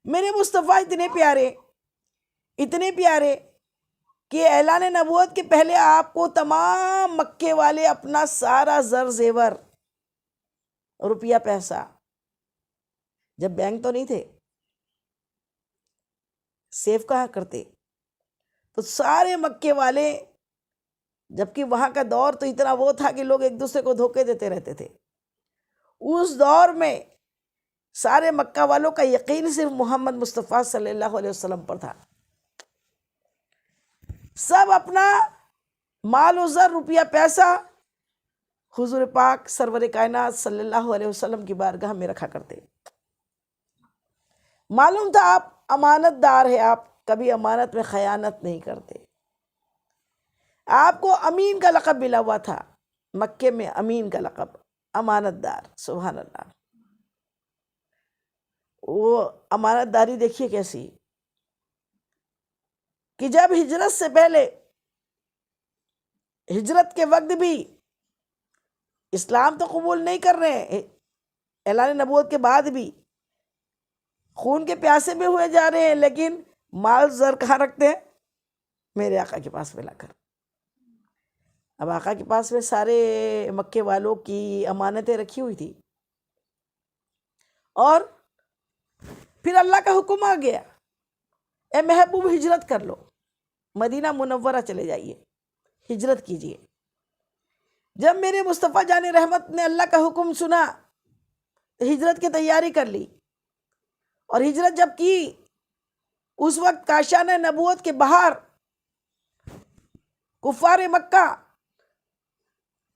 میرے مصطفیٰ اتنے پیارے کہ اعلان نبوت کے پہلے آپ کو تمام مکے والے اپنا سارا زر زیور، روپیہ پیسہ، جب بینک تو نہیں تھے، سیو کہاں کرتے، تو سارے مکے والے، جبکہ وہاں کا دور تو اتنا وہ تھا کہ لوگ ایک دوسرے کو دھوکے دیتے رہتے تھے، اس دور میں سارے مکہ والوں کا یقین صرف محمد مصطفیٰ صلی اللہ علیہ وسلم پر تھا۔ سب اپنا مال و زر، روپیہ پیسہ حضور پاک سرور کائنات صلی اللہ علیہ وسلم کی بارگاہ میں رکھا کرتے۔ معلوم تھا آپ امانت دار ہے، آپ کبھی امانت میں خیانت نہیں کرتے۔ آپ کو امین کا لقب ملا ہوا تھا، مکے میں امین کا لقب، امانت دار۔ سبحان اللہ، وہ امانت داری دیکھیے کیسی کہ جب ہجرت سے پہلے، ہجرت کے وقت بھی اسلام تو قبول نہیں کر رہے ہیں، اعلان نبوت کے بعد بھی خون کے پیاسے بھی ہوئے جا رہے ہیں، لیکن مال زر کہاں رکھتے ہیں؟ میرے آقا کے پاس میں لا کر۔ اب آقا کے پاس میں سارے مکے والوں کی امانتیں رکھی ہوئی تھی، اور پھر اللہ کا حکم آ گیا، اے محبوب ہجرت کر لو، مدینہ منورہ چلے جائیے، ہجرت کیجئے۔ جب میرے مصطفیٰ جان رحمت نے اللہ کا حکم سنا تو ہجرت کی تیاری کر لی، اور ہجرت جب کی، اس وقت کاشان نبوت کے باہر کفار مکہ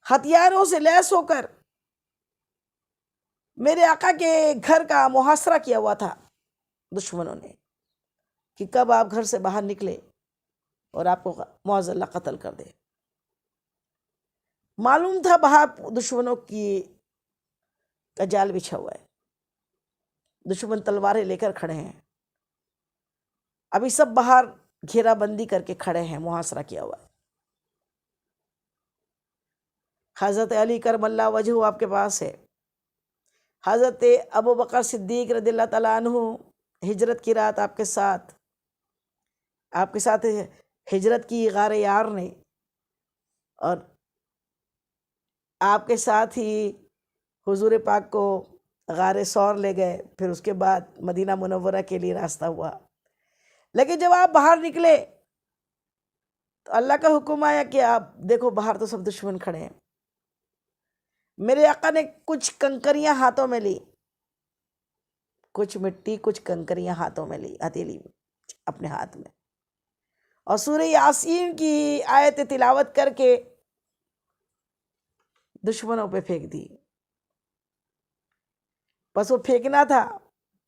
ہتھیاروں سے لیس ہو کر میرے آقا کے گھر کا محاصرہ کیا ہوا تھا دشمنوں نے، کہ کب آپ گھر سے باہر نکلے اور آپ کو معاذ اللہ قتل کر دے۔ معلوم تھا باہر دشمنوں کا جال بچھا ہوا ہے، دشمن تلواریں لے کر کھڑے ہیں، ابھی سب باہر گھیرا بندی کر کے کھڑے ہیں، محاصرہ کیا ہوا ہے۔ حضرت علی کرم اللہ وجہ آپ کے پاس ہے، حضرت ابو بکر صدیق رضی اللہ تعالیٰ عنہ ہجرت کی رات آپ کے ساتھ ہجرت کی غار یار نے، اور آپ کے ساتھ ہی حضور پاک کو غار ثور لے گئے، پھر اس کے بعد مدینہ منورہ کے لیے راستہ ہوا۔ لیکن جب آپ باہر نکلے تو اللہ کا حکم آیا کہ آپ دیکھو باہر تو سب دشمن کھڑے ہیں۔ میرے آقا نے کچھ کنکریاں ہاتھوں میں لی، کچھ مٹی، کچھ کنکریاں ہاتھوں میں لی، ہتھیلی اپنے ہاتھ میں، اور سورہ یاسین کی آیت تلاوت کر کے دشمنوں پہ پھینک دی۔ بس وہ پھینکنا تھا،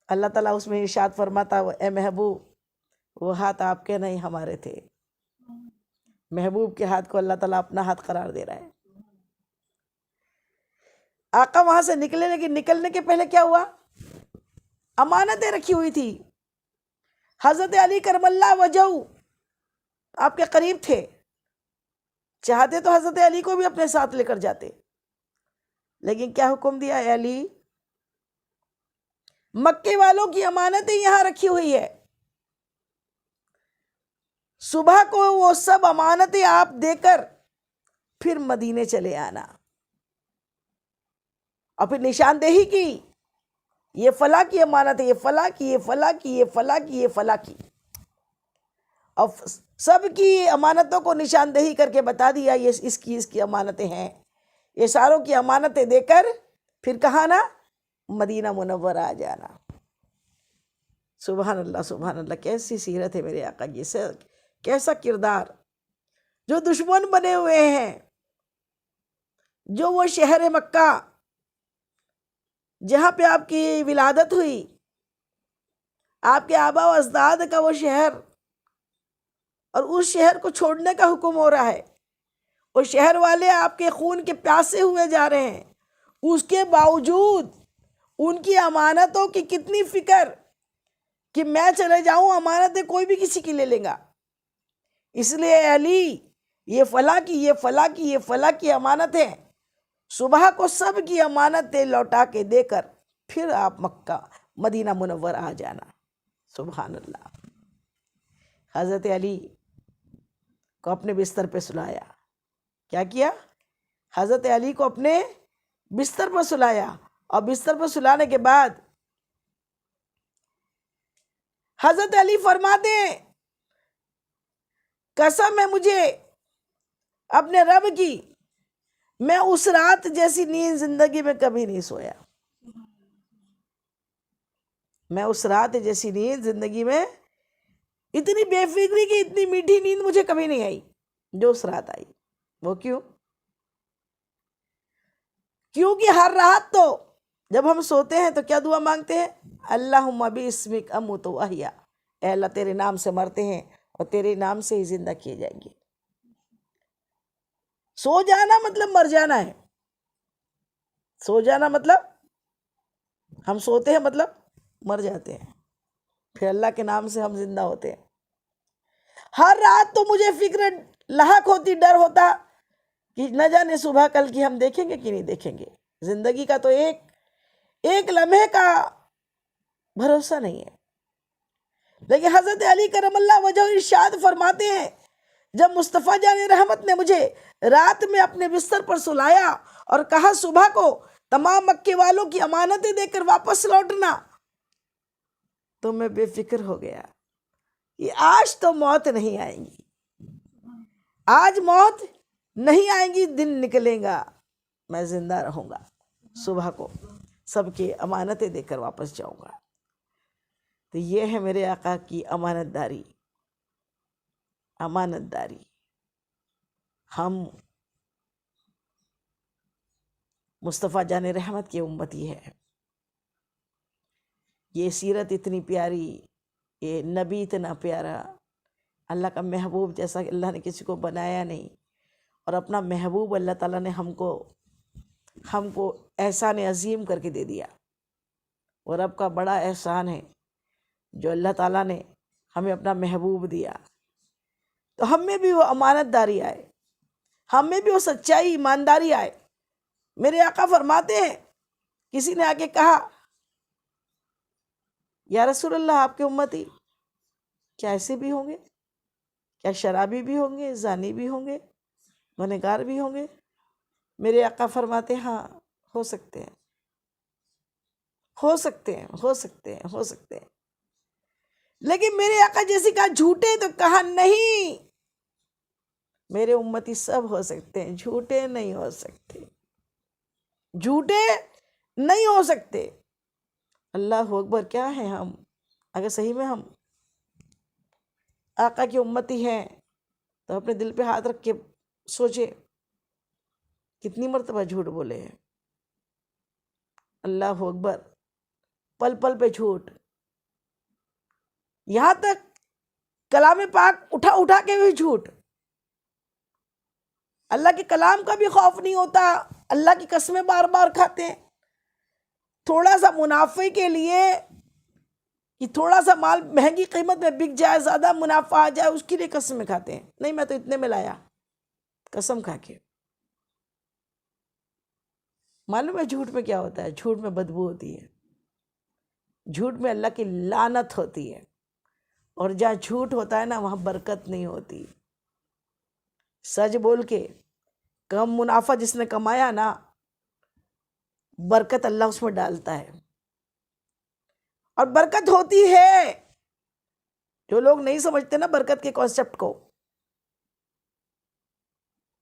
اللہ تعالیٰ اس میں ارشاد فرماتا، اے محبوب وہ ہاتھ آپ کے نہیں ہمارے تھے۔ محبوب کے ہاتھ کو اللہ تعالیٰ اپنا ہاتھ قرار دے رہا ہے۔ آقا وہاں سے نکلے، لیکن نکلنے کے پہلے کیا ہوا؟ امانتیں رکھی ہوئی تھی۔ حضرت علی کرم اللہ وجہ آپ کے قریب تھے، چاہتے تو حضرت علی کو بھی اپنے ساتھ لے کر جاتے، لیکن کیا حکم دیا؟ اے علی، مکے والوں کی امانتیں یہاں رکھی ہوئی ہے، صبح کو وہ سب امانتیں آپ دے کر پھر مدینے چلے آنا، اور پھر نشاندہی کی، یہ فلاں کی امانت ہے، یہ فلاں کی، یہ فلاں کی، یہ فلاں کی، یہ فلاں کی، اور سب کی امانتوں کو نشاندہی کر کے بتا دیا، یہ اس کی امانتیں ہیں۔ یہ ساروں کی امانتیں دے کر پھر کہاں نا؟ مدینہ منورہ آ جانا۔ سبحان اللہ، سبحان اللہ، کیسی سیرت ہے میرے آقا کی، کیسا کردار۔ جو دشمن بنے ہوئے ہیں، جو وہ شہر مکہ جہاں پہ آپ کی ولادت ہوئی، آپ کے آبا و اجداد کا وہ شہر، اور اس شہر کو چھوڑنے کا حکم ہو رہا ہے، وہ شہر والے آپ کے خون کے پیاسے ہوئے جا رہے ہیں، اس کے باوجود ان کی امانتوں کی کتنی فکر کہ میں چلے جاؤں، امانتیں کوئی بھی کسی کی لے لے گا، اس لیے اے علی، یہ فلاں کی، یہ فلاں کی، یہ فلاں کی امانتیں، صبح کو سب کی امانتیں لوٹا کے دے کر پھر آپ مکہ مدینہ منورہ آ جانا۔ سبحان اللہ. حضرت علی کو اپنے بستر پہ سلایا. کیا کیا؟ حضرت علی کو اپنے بستر پر سلایا، اور بستر پر سلانے کے بعد حضرت علی فرماتے ہیں قسم ہے مجھے اپنے رب کی، میں اس رات جیسی نیند زندگی میں کبھی نہیں سویا. میں اس رات جیسی نیند زندگی میں، اتنی بے فکری کی اتنی میٹھی نیند مجھے کبھی نہیں آئی جو اس رات آئی. وہ کیوں؟ کیونکہ ہر رات تو جب ہم سوتے ہیں تو کیا دعا مانگتے ہیں؟ اللہم باسمک اموت و احیا، اے اللہ تیرے نام سے مرتے ہیں اور تیرے نام سے ہی زندہ کیے جائیں گے. سو جانا مطلب مر جانا ہے. سو جانا مطلب ہم سوتے ہیں مطلب مر جاتے ہیں، پھر اللہ کے نام سے ہم زندہ ہوتے ہیں. ہر رات تو مجھے فکر لاحق ہوتی، ڈر ہوتا کہ نہ جانے صبح کل کی ہم دیکھیں گے کہ نہیں دیکھیں گے. زندگی کا تو ایک لمحے کا بھروسہ نہیں ہے. لیکن حضرت علی کرم اللہ وجہ ارشاد فرماتے ہیں جب مصطفیٰ جان رحمت نے مجھے رات میں اپنے بستر پر سلایا اور کہا صبح کو تمام مکے والوں کی امانتیں دے کر واپس لوٹنا، تو میں بے فکر ہو گیا کہ آج تو موت نہیں آئیں گی، آج موت نہیں آئیں گی، دن نکلے گا، میں زندہ رہوں گا، صبح کو سب کی امانتیں دے کر واپس جاؤں گا. تو یہ ہے میرے آقا کی امانت داری. امانت داری. ہم مصطفیٰ جان رحمت کی امتی ہے. یہ سیرت اتنی پیاری، یہ نبی اتنا پیارا، اللہ کا محبوب جیسا کہ اللہ نے کسی کو بنایا نہیں. اور اپنا محبوب اللہ تعالیٰ نے ہم کو احسان عظیم کر کے دے دیا. اور رب کا بڑا احسان ہے جو اللہ تعالیٰ نے ہمیں اپنا محبوب دیا. تو ہم میں بھی وہ امانت داری آئے، ہم میں بھی وہ سچائی ایمانداری آئے. میرے آقا فرماتے ہیں کسی نے آ کے کہا یا رسول اللہ آپ کے امتی کیا ایسے بھی ہوں گے؟ کیا شرابی بھی ہوں گے، زانی بھی ہوں گے، گنہگار بھی ہوں گے؟ میرے آقا فرماتے ہیں ہاں ہو سکتے ہیں، ہو سکتے ہیں، ہو سکتے ہیں، ہو سکتے ہیں. لیکن میرے آقا جیسے کہا جھوٹے، تو کہا نہیں، میرے امتی سب ہو سکتے ہیں، جھوٹے نہیں ہو سکتے، جھوٹے نہیں ہو سکتے. اللہ اکبر. کیا ہے ہم؟ اگر صحیح میں ہم آقا کی امتی ہیں تو اپنے دل پہ ہاتھ رکھ کے سوچے کتنی مرتبہ جھوٹ بولے ہیں. اللہ اکبر. پل پل پہ جھوٹ، یہاں تک کلام پاک اٹھا کے بھی جھوٹ. اللہ کے کلام کا بھی خوف نہیں ہوتا، اللہ کی قسمیں بار بار کھاتے ہیں. تھوڑا سا منافع کے لیے کہ تھوڑا سا مال مہنگی قیمت میں بک جائے، زیادہ منافع آ جائے، اس کے لیے قسمیں کھاتے ہیں. نہیں میں تو اتنے میں لایا، قسم کھا کے. معلوم ہے جھوٹ میں کیا ہوتا ہے؟ جھوٹ میں بدبو ہوتی ہے، جھوٹ میں اللہ کی لعنت ہوتی ہے. اور جہاں جھوٹ ہوتا ہے نا وہاں برکت نہیں ہوتی. سچ بول کے کم منافع جس نے کمایا نا، برکت اللہ اس میں ڈالتا ہے. اور برکت ہوتی ہے. جو لوگ نہیں سمجھتے نا برکت کے کانسیپٹ کو،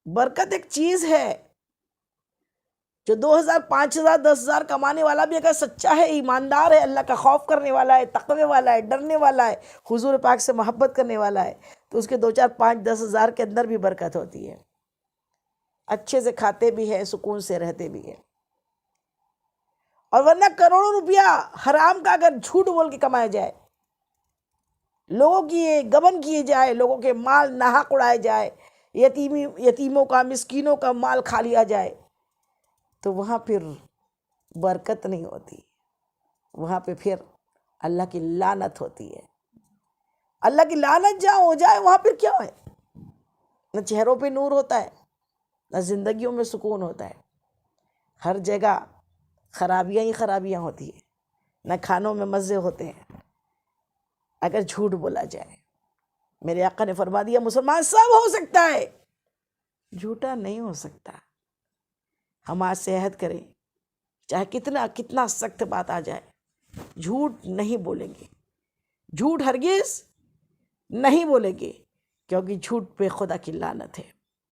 برکت ایک چیز ہے جو 2000 5000 10,000 کمانے والا بھی اگر سچا ہے، ایماندار ہے، اللہ کا خوف کرنے والا ہے، تقوی والا ہے، ڈرنے والا ہے، حضور پاک سے محبت کرنے والا ہے، تو اس کے 2 4 5 10 ہزار کے اندر بھی برکت ہوتی ہے. اچھے سے کھاتے بھی ہیں، سکون سے رہتے بھی ہیں. اور ورنہ کروڑوں روپیہ حرام کا اگر جھوٹ بول کے کمایا جائے، لوگوں کی گبن کیے جائے، لوگوں کے مال ناحق اڑائے جائے، یتیموں کا مسکینوں کا مال کھا لیا جائے، تو وہاں پھر برکت نہیں ہوتی. وہاں پہ پھر اللہ کی لعنت ہوتی ہے. اللہ کی لعنت جہاں ہو جائے وہاں پھر کیا ہے؟ نہ چہروں پہ نور ہوتا ہے، نہ زندگیوں میں سکون ہوتا ہے. ہر جگہ خرابیاں ہی خرابیاں ہوتی ہیں، نہ کھانوں میں مزے ہوتے ہیں، اگر جھوٹ بولا جائے. میرے آقا نے فرما دیا مسلمان سب ہو سکتا ہے، جھوٹا نہیں ہو سکتا. ہم آج سے عہد کریں، چاہے کتنا سخت بات آ جائے، جھوٹ نہیں بولیں گے، جھوٹ ہرگز نہیں بولیں گے، کیونکہ جھوٹ پہ خدا کی لعنت ہے.